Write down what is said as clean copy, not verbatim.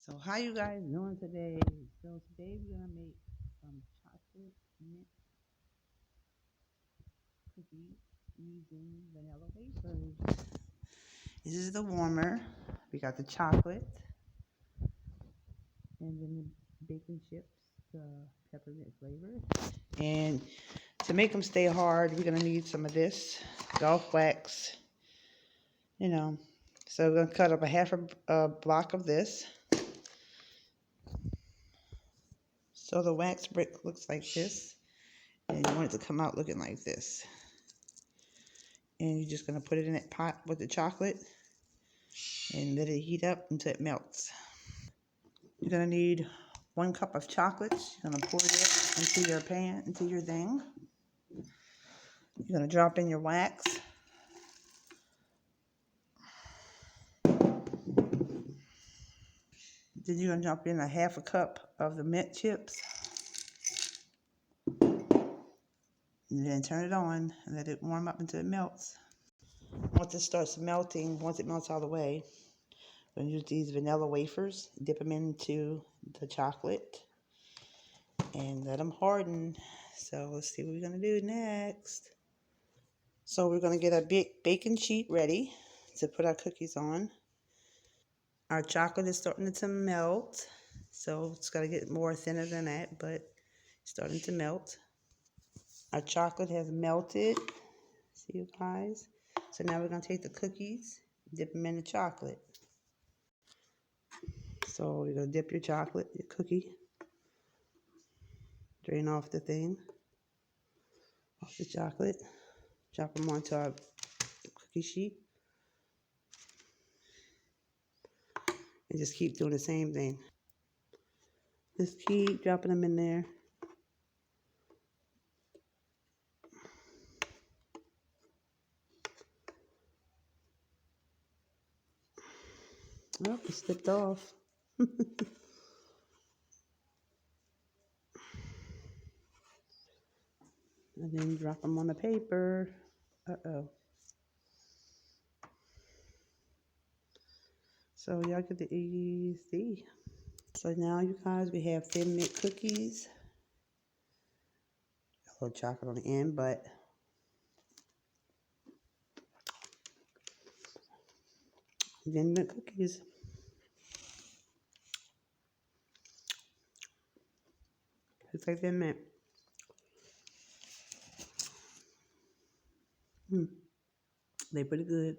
So how you guys doing today? So today we're gonna make some chocolate mint cookies using vanilla wafers. This is the warmer. We got the chocolate and then the bacon chips, the peppermint flavor. And to make them stay hard, we're gonna need some of this golf wax. You know, so we're gonna cut up a half a block of this. So the wax brick looks like this, and you want it to come out looking like this. And you're just going to put it in that pot with the chocolate and let it heat up until it melts. You're going to need 1 cup of chocolate. You're going to pour it into your pan, into your thing. You're going to drop in your wax. Then you're going to drop in a half a cup of the mint chips. And then turn it on and let it warm up until it melts. Once it starts melting, once it melts all the way, we're going to use these vanilla wafers, dip them into the chocolate, and let them harden. So let's see what we're going to do next. So we're going to get a big baking sheet ready to put our cookies on. Our chocolate is starting to melt. So it's got to get more thinner than that, but it's starting to melt. Our chocolate has melted. See you guys? So now we're going to take the cookies, dip them in the chocolate. So you're going to dip your chocolate, your cookie, drain off the thing, off the chocolate, drop them onto our cookie sheet, and just keep doing the same thing. Just keep dropping them in there. Oh, it slipped off. And then drop them on the paper. Uh-oh. So y'all get the easy. So now you guys, we have thin mint cookies. A little chocolate on the end, but thin mint cookies. It's like thin mint. They pretty good.